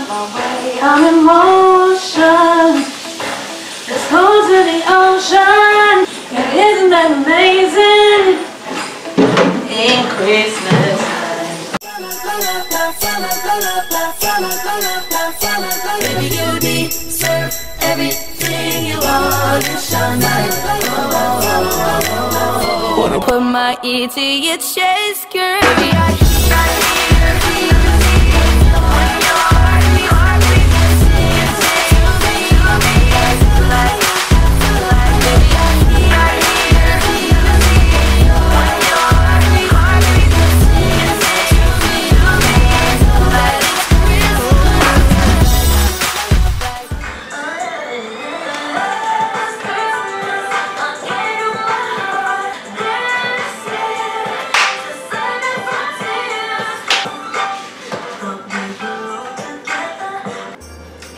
I'm in motion. Let's go to the ocean. Yeah, isn't that amazing? In Christmas time. Baby, you deserve everything you want. It's your night. Wanna put my ear to your chest, girl. Baby,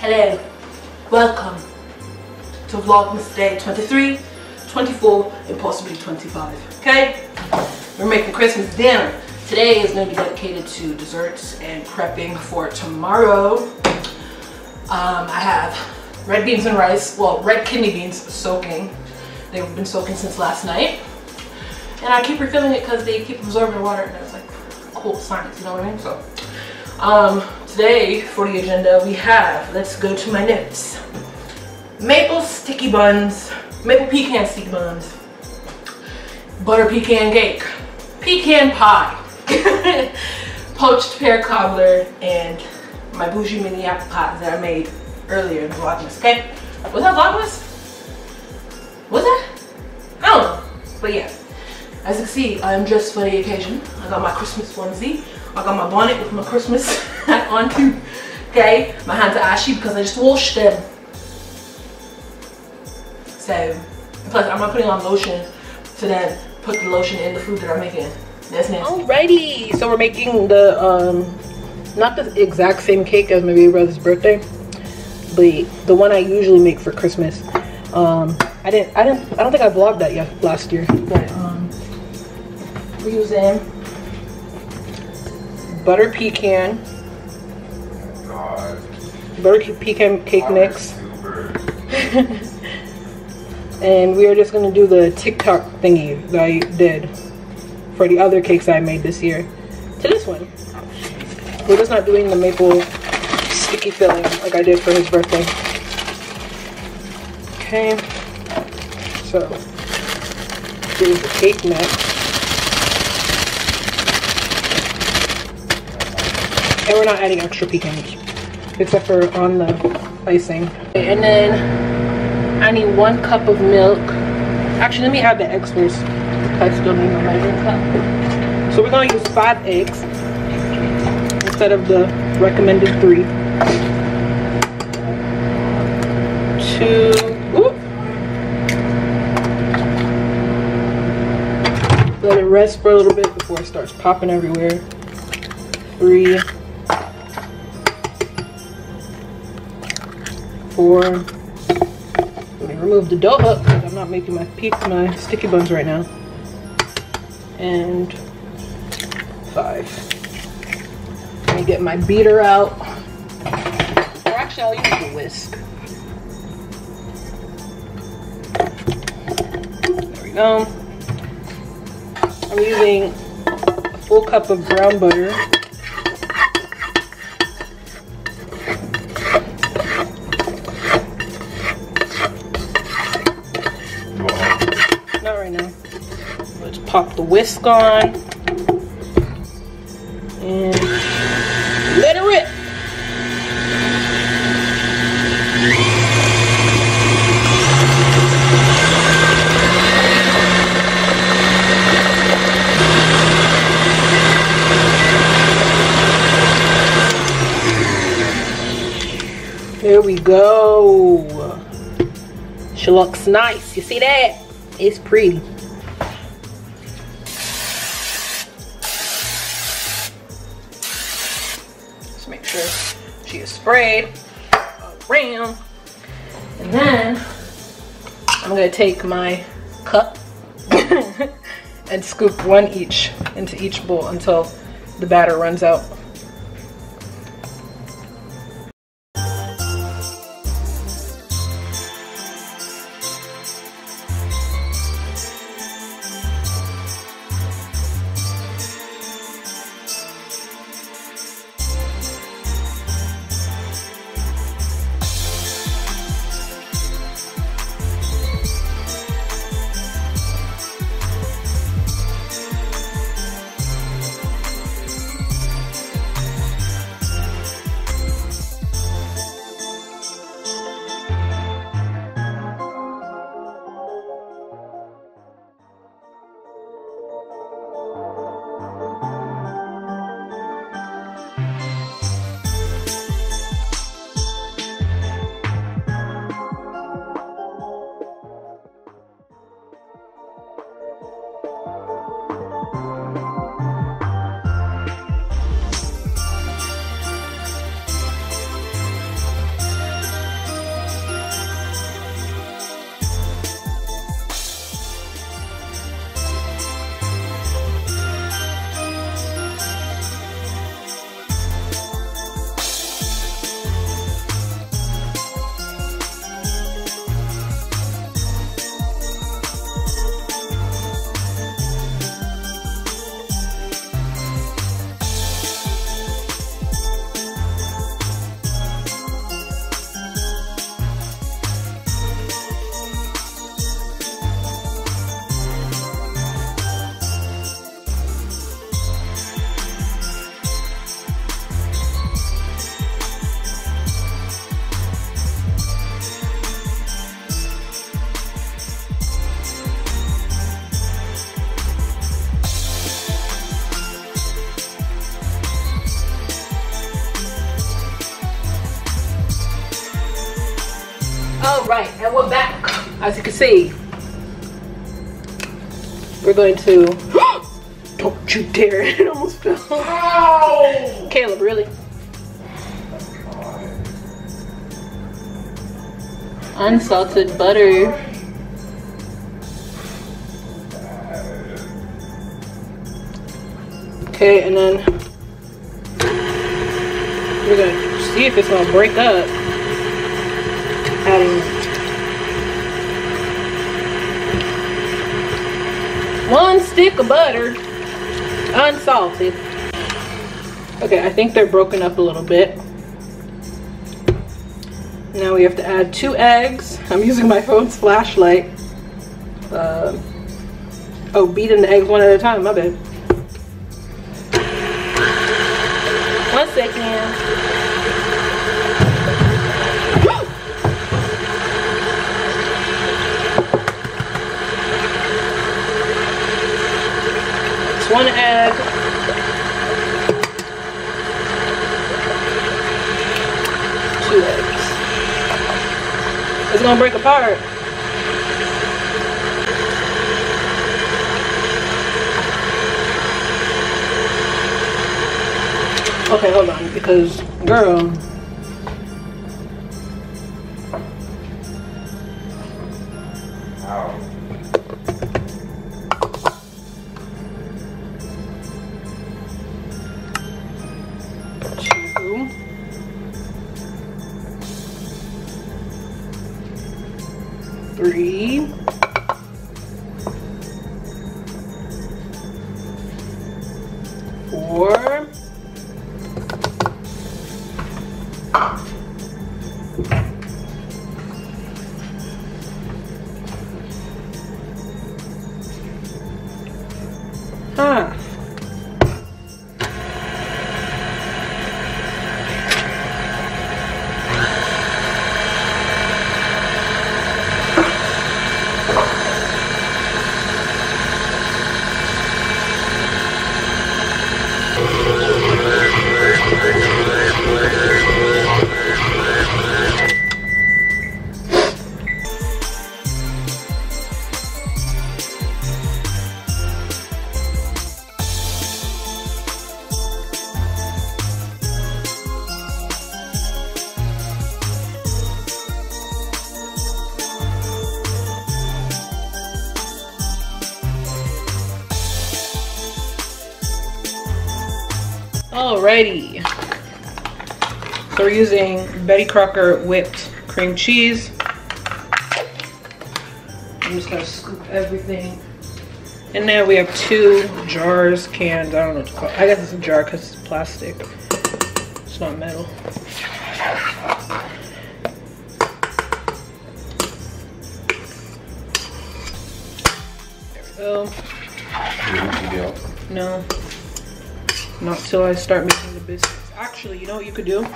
hello, welcome to Vlogmas Day 23, 24, and possibly 25, okay? We're making Christmas dinner. Today is going to be dedicated to desserts and prepping for tomorrow. I have red beans and rice, well, red kidney beans soaking. They've been soaking since last night. And I keep refilling it because they keep absorbing water, and it's like cool science, you know what I mean? So, today for the agenda we have, let's go to my notes, maple sticky buns, maple pecan sticky buns, butter pecan cake, pecan pie, poached pear cobbler, and my Bougie mini apple pies that I made earlier in Vlogmas, okay? Was that Vlogmas? Was it? I don't know, but yeah. As you can see, I'm dressed for the occasion. I got my Christmas onesie. I got my bonnet with my Christmas hat on too. Okay, my hands are ashy because I just washed them. So, plus I'm not putting on lotion to then put the lotion in the food that I'm making. That's nasty. Alrighty, so we're making the not the exact same cake as my baby brother's birthday, but the one I usually make for Christmas. I don't think I vlogged that yet last year. But we're using butter pecan cake mix. And we are just going to do the TikTok thingy that I did for the other cakes I made this year to this one. We're just not doing the maple sticky filling like I did for his birthday. Okay, so here's the cake mix. And we're not adding extra pecans, except for on the icing. And then I need 1 cup of milk. Actually, let me add the eggs first. I still need my measuring cup. So we're gonna use 5 eggs instead of the recommended 3. 2. Ooh. Let it rest for a little bit before it starts popping everywhere. 3. 4. Let me remove the dough hook because I'm not making my sticky buns right now. And 5. Let me get my beater out. Or actually, I'll use the whisk. There we go. I'm using a full cup of brown butter. Pop the whisk on and let it rip. There we go. She looks nice. You see that? It's pretty. Make sure she is sprayed around, and then I'm going to take my cup and scoop 1 each into each bowl until the batter runs out. All right, and we're back. As you can see, we're going to. Don't you dare! It almost fell. Oh! Caleb, really? Unsalted butter. Okay, and then we're gonna see if it's gonna break up. Adding 1 stick of butter, unsalted. Okay, I think they're broken up a little bit. Now we have to add 2 eggs. I'm using my phone's flashlight. Oh, beating the eggs one at a time, my bad. 1 second. It's 1 egg. 2 eggs. It's gonna break apart. Okay, hold on, because girl. Three. 4. 5. Alrighty, so we're using Betty Crocker whipped cream cheese. I'm just gonna scoop everything. And now we have 2 jars, cans, I don't know what to call it. I guess it's a jar because it's plastic. It's not metal. There we go. No. Not till I start making the biscuits. Actually, you know what you could do?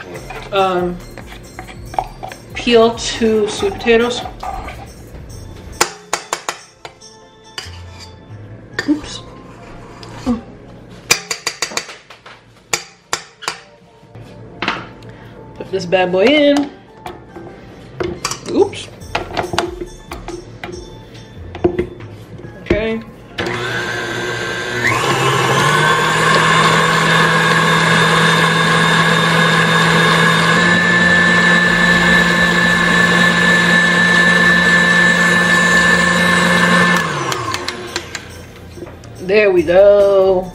Peel 2 sweet potatoes. Oops. Oh. Put this bad boy in. Oops. Okay. There we go.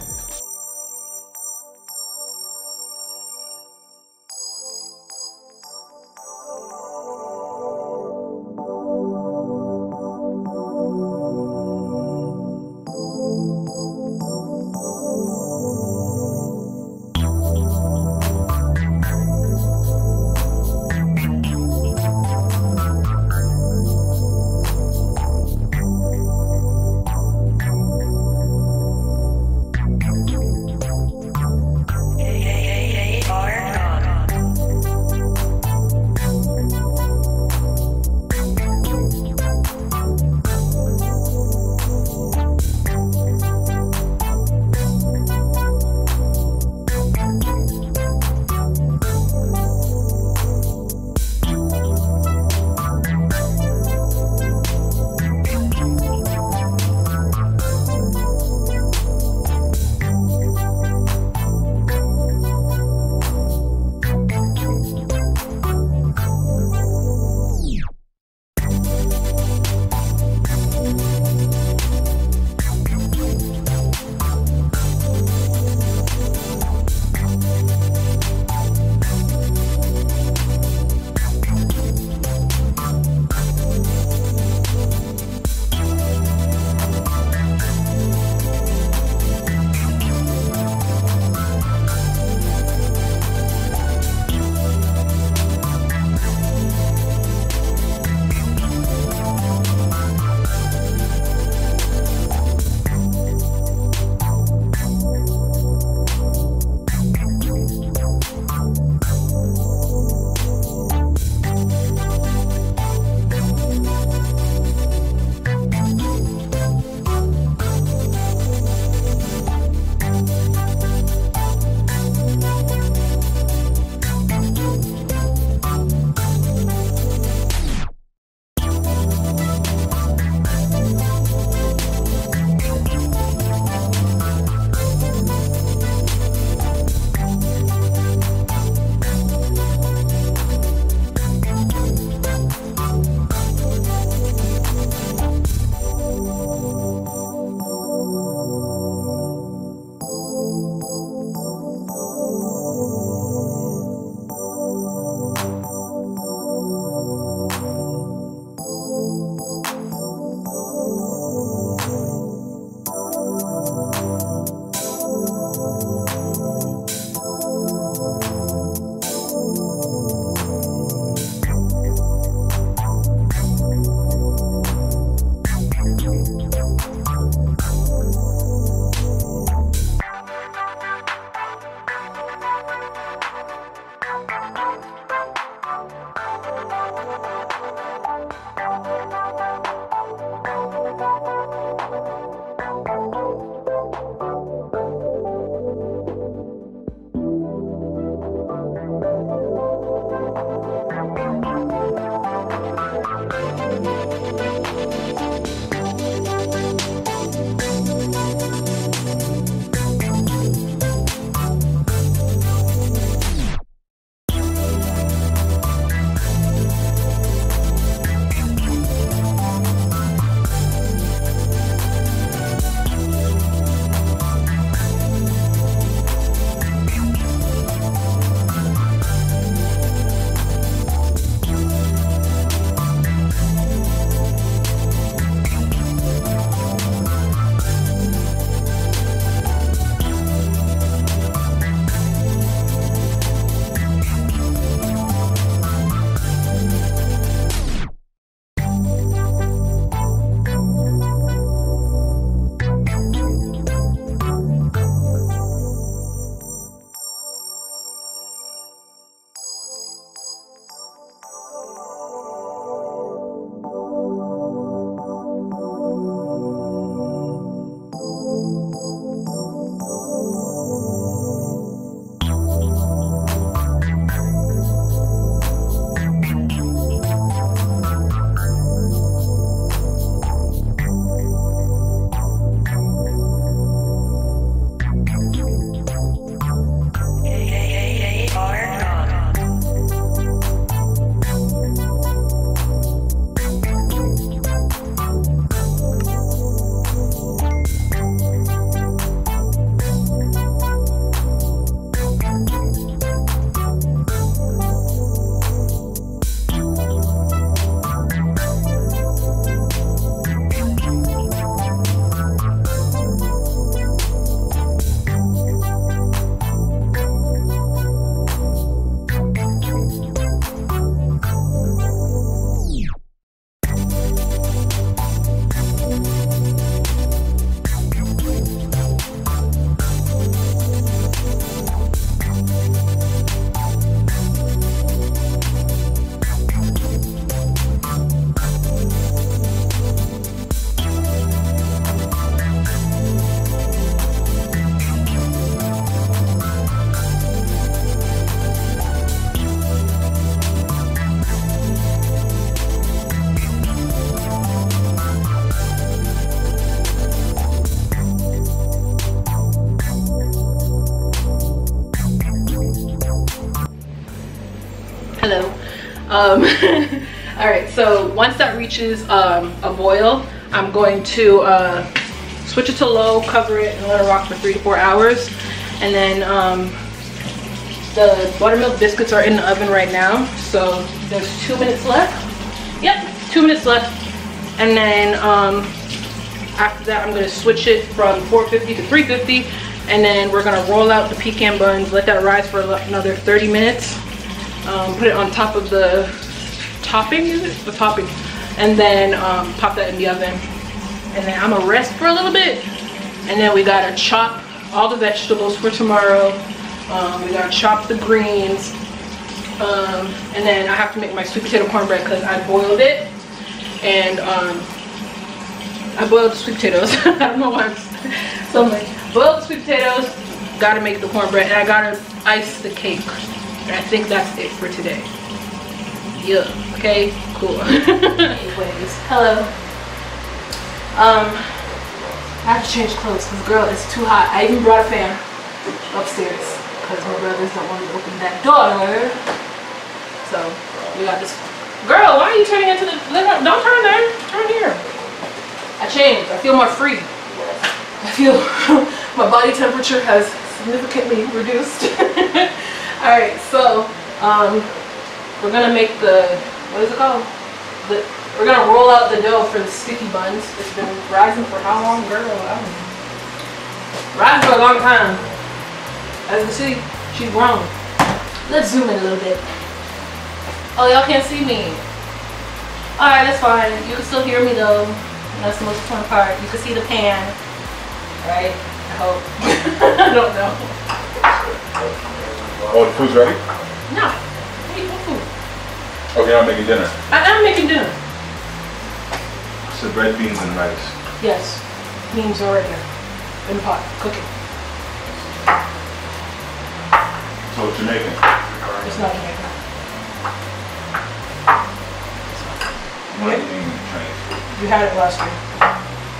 Hello. All right, so once that reaches a boil, I'm going to switch it to low, cover it, and let it rock for 3 to 4 hours. And then the buttermilk biscuits are in the oven right now, so there's 2 minutes left. Yep, 2 minutes left. And then after that, I'm gonna switch it from 450 to 350, and then we're gonna roll out the pecan buns, let that rise for another 30 minutes. Put it on top of the topping, is it? The topping. And then pop that in the oven. And then I'm gonna rest for a little bit. And then we gotta chop all the vegetables for tomorrow. We gotta chop the greens. And then I have to make my sweet potato cornbread because I boiled it. And I boiled the sweet potatoes. I don't know why I'm so much. Boiled the sweet potatoes, gotta make the cornbread, and I gotta ice the cake. And I think that's it for today. Yeah, okay, cool. Anyways, hello. I have to change clothes because girl, it's too hot. I even brought a fan upstairs because my brothers don't want me to open that door. So we got this. Girl, why are you turning into the living room? Don't turn there, turn here. I changed, I feel more free. I feel my body temperature has significantly reduced. Alright, so we're gonna make the, what is it called? We're gonna roll out the dough for the sticky buns. It's been rising for how long, girl? I don't know. Rising for a long time. As you see, she's grown. Let's zoom in a little bit. Oh, y'all can't see me. Alright, that's fine. You can still hear me though. That's the most fun part. You can see the pan. Right? I hope. I don't know. Oh, the food's ready? No. Wait, what food? Okay, I'm making dinner. I am making dinner. So red beans and rice. Yes. Beans are right there. In the pot. Cooking. So what you making? It's not Jamaican. I'm not eating Chinese food. You had it last year.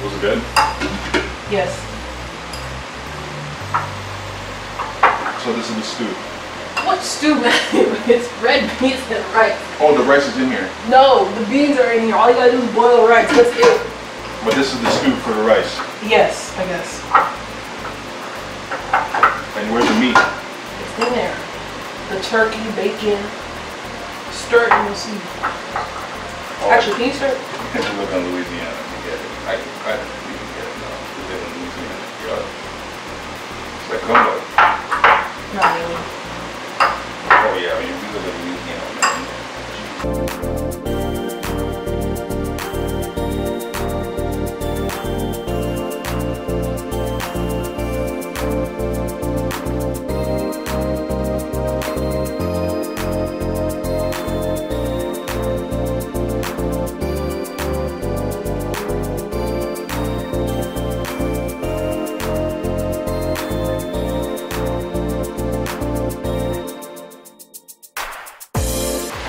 Was it good? Yes. So this is the stew. What stew, man? It's red beans and rice. Oh, the rice is in here. No, the beans are in here. All you gotta do is boil the rice. That's it. But this is the stew for the rice. Yes, I guess. And where's the meat? It's in there. The turkey, bacon. Stir it and you'll see. Oh. Actually, can you stir it? You live in Louisiana. You get it. I you can get it now. You live in Louisiana. Yeah. It's like gumbo. Not really. Oh yeah, I mean, we live in Louisiana, man.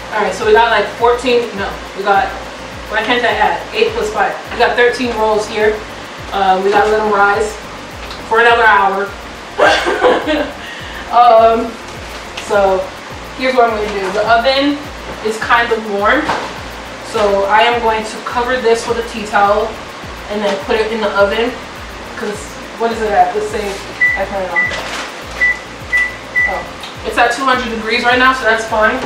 Alright, so we got like 14, no, we got, why can't I add? 8 plus 5. We got 13 rolls here. We gotta let them rise for another hour. So here's what I'm going to do. The oven is kind of warm, so I am going to cover this with a tea towel and then put it in the oven. Because what is it at? Let's say I turn it on. Oh, it's at 200 degrees right now, so that's fine.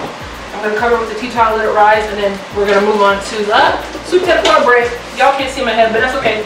I'm going to cover it with the tea towel, let it rise, and then we're going to move on to the sweet potato cornbread. Y'all can't see my head, but that's okay.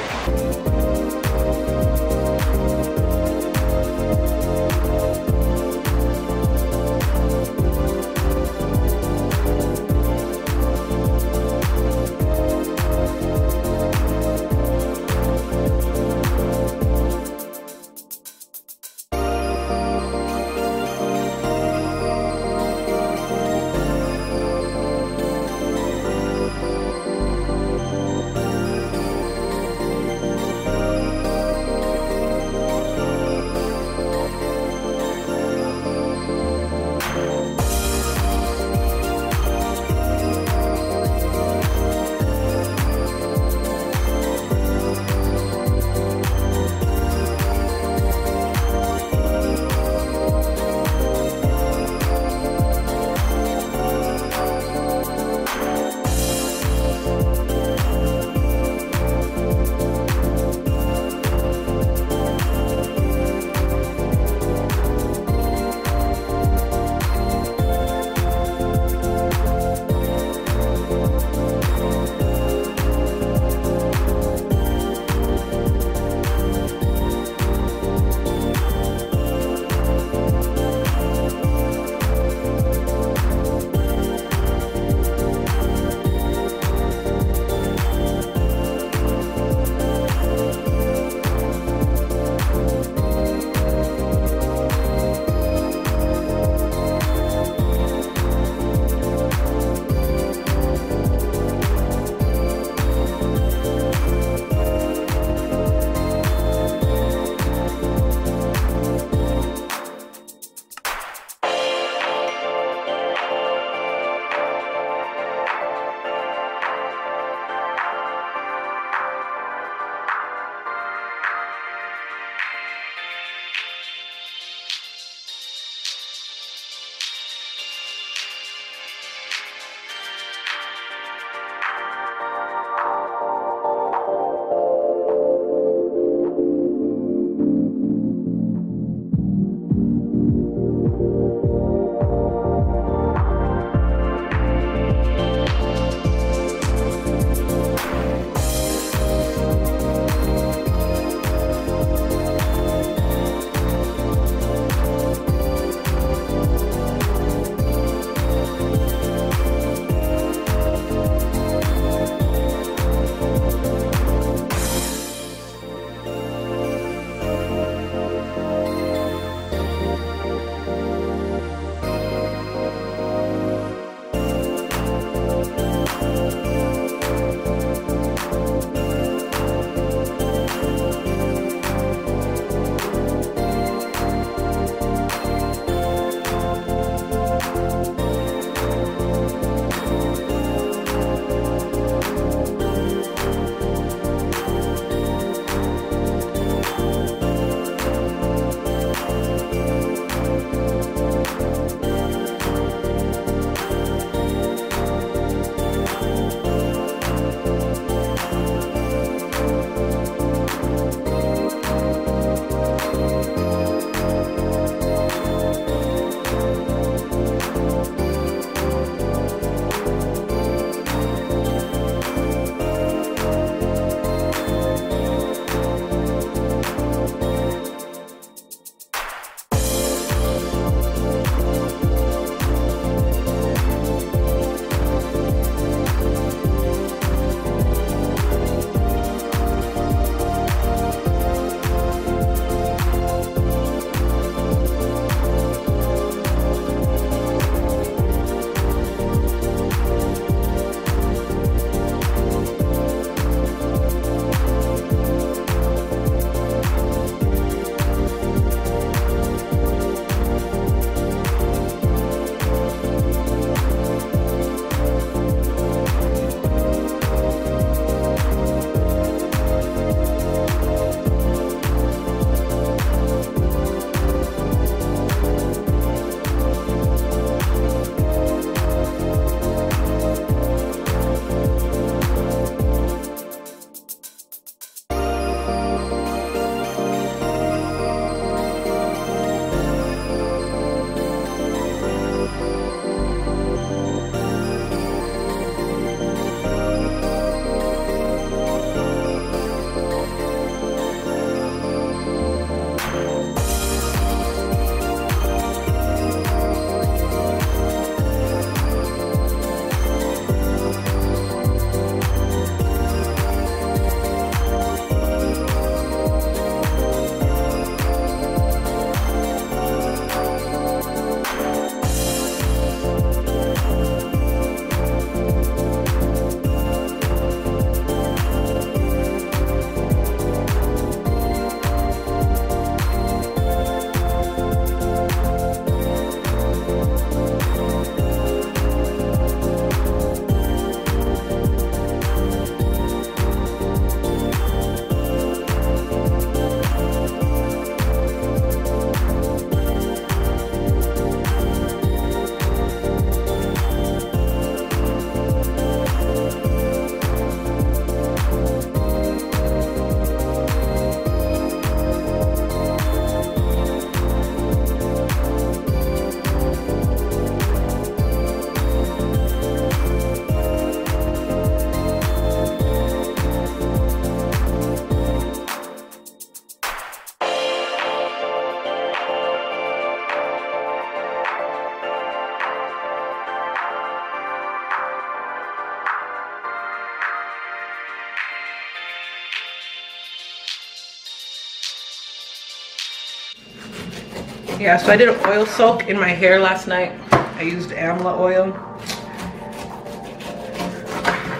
Yeah, so I did an oil soak in my hair last night. I used amla oil.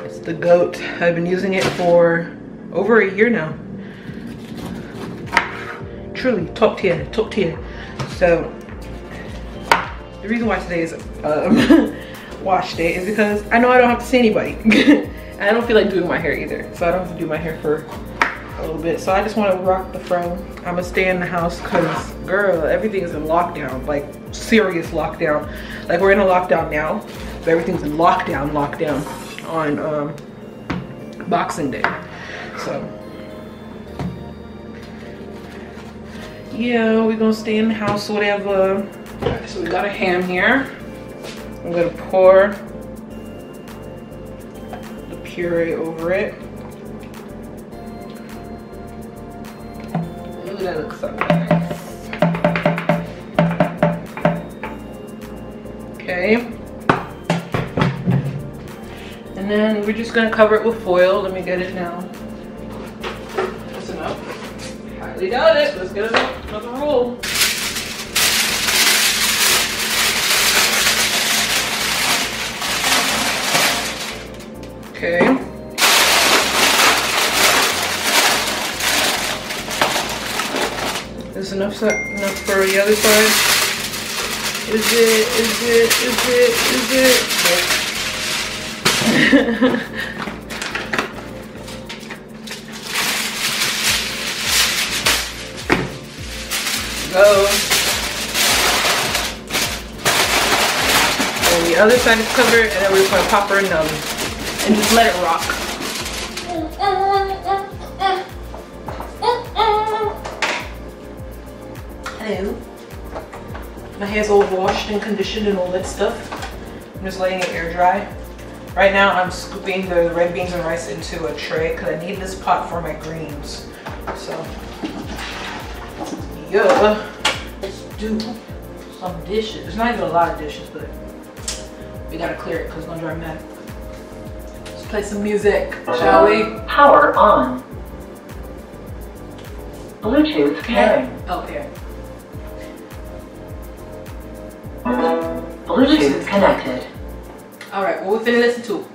It's the GOAT. I've been using it for over a year now. Truly, top tier, top tier. So, the reason why today is wash day is because I know I don't have to see anybody. And I don't feel like doing my hair either. So I don't have to do my hair for a little bit. So I just want to rock the fro. I'm gonna stay in the house because, girl, everything is in lockdown, like serious lockdown. Like we're in a lockdown now, but everything's in lockdown on Boxing Day. So yeah, we're gonna stay in the house, whatever. Right, so we got a ham here. I'm gonna pour the puree over it. Ooh, that looks so nice. Okay. And then we're just gonna cover it with foil. Let me get it now. That's enough. Highly doubt it. Let's get another roll. Okay. Is enough for the other side? Is it? Go. And the other side is covered, and then we're gonna pop her in the oven and just let it rock. Hello. My hair's all washed and conditioned and all that stuff. I'm just letting it air dry. Right now I'm scooping the red beans and rice into a tray because I need this pot for my greens. So yeah, let's do some dishes. There's not even a lot of dishes, but we gotta clear it because it's gonna dry mad. Let's play some music, shall we? Power on. Bluetooth pairing. Oh, here. Bluetooth connected. Alright, what we finna listen to?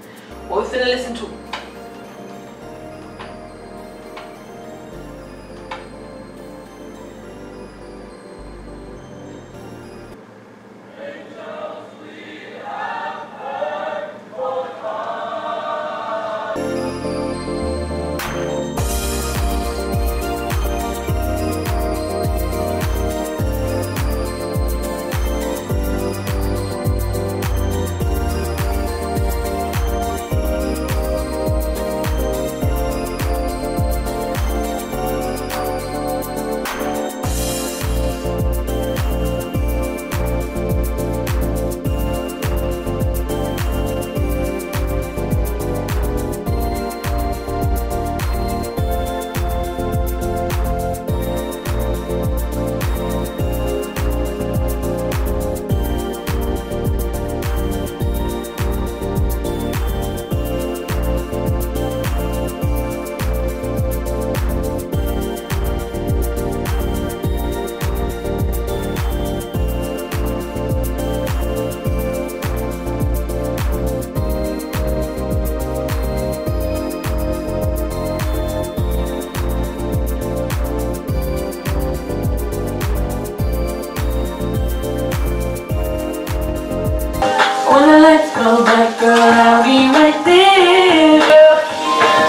Go back, girl, I'll be right there.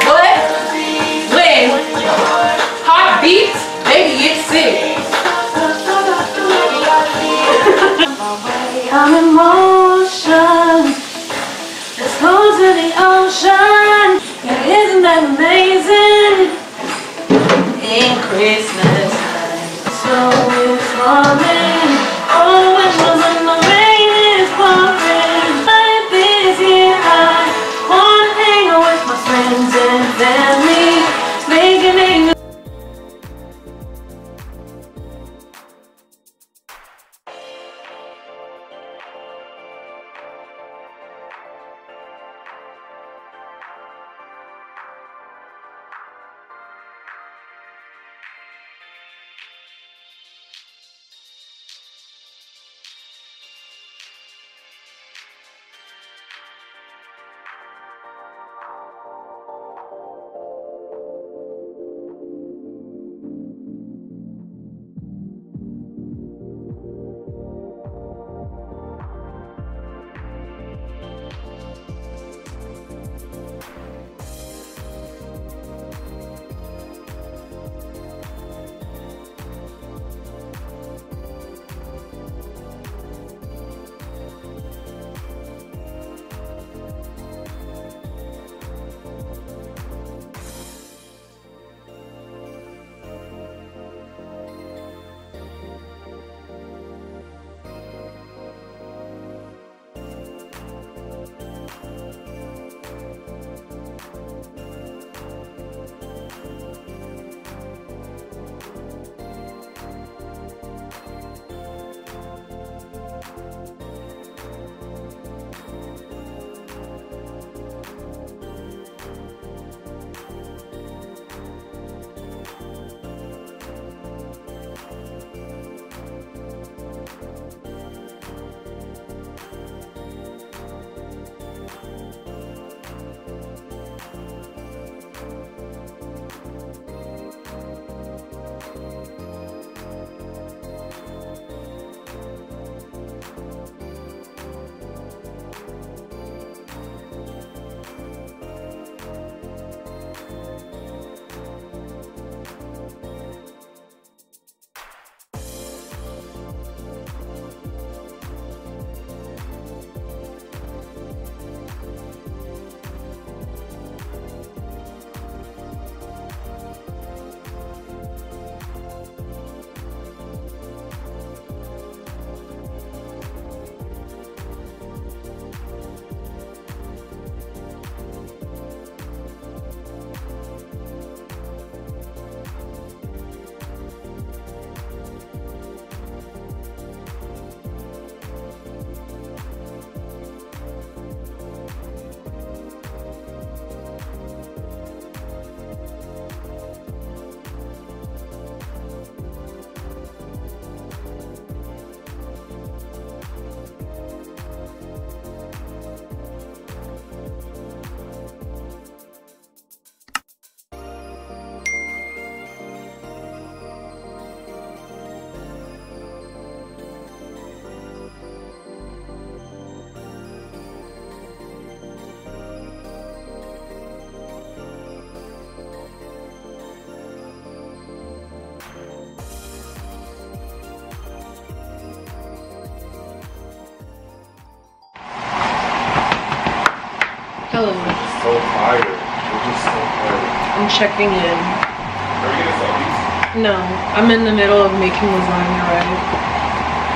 What? When? Heart beats, baby, get sick. I'm in motion. Let's go to the ocean. Yeah, isn't that amazing? In Christmas time, so it's falling. Oh, it wasn't the rain is pouring. But this year I wanna hang out with my friends and family, making it. Hello. So tired. We're just so tired. I'm checking in. Are we gonna sell these? No, I'm in the middle of making lasagna right.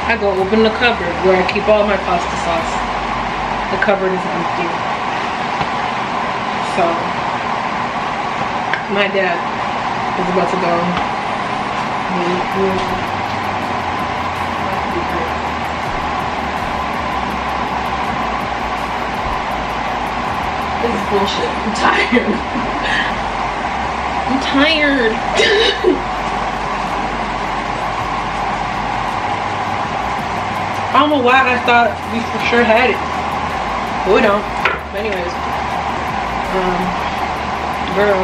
I go open the cupboard where I keep all my pasta sauce. The cupboard is empty. So, my dad is about to go. This is bullshit. I'm tired. I'm tired. I don't know why I thought we for sure had it. But we don't. But anyways. Girl,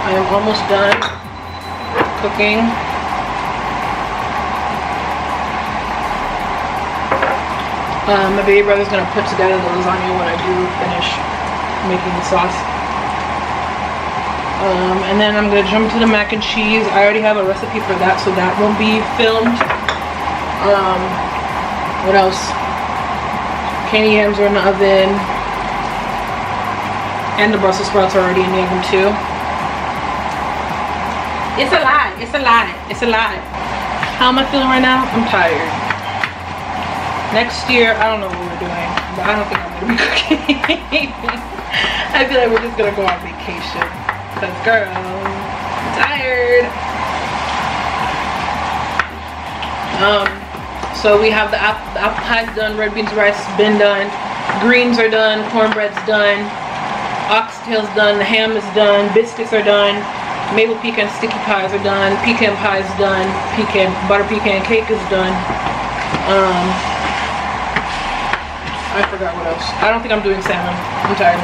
I am almost done cooking. My baby brother's gonna put together the lasagna when I do finish making the sauce. And then I'm gonna jump to the mac and cheese. I already have a recipe for that, so that won't be filmed. What else? Candied yams are in the oven. And the Brussels sprouts are already in the oven too. It's a lie. It's a lie. It's a lie. How am I feeling right now? I'm tired. Next year, I don't know what we're doing, but I don't think I'm gonna be cooking. I feel like we're just gonna go on vacation. Cause girl, I'm tired. So we have the apple pie's done, red beans rice has been done, greens are done, cornbread's done, oxtail's done, the ham is done, biscuits are done, maple pecan sticky pies are done, pecan pie is done, butter pecan cake is done. I forgot what else. I don't think I'm doing salmon. I'm tired.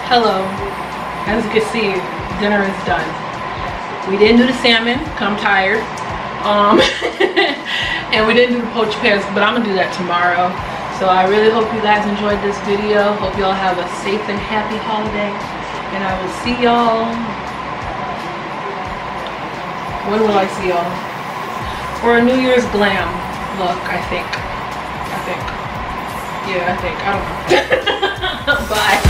Hello, as you can see, dinner is done. We didn't do the salmon, cause I'm tired. And we didn't do the poached pears, but I'm gonna do that tomorrow. So I really hope you guys enjoyed this video. Hope y'all have a safe and happy holiday. And I will see y'all. When will I see y'all? For a New Year's glam look, I think. Yeah, I think. I don't know. Bye.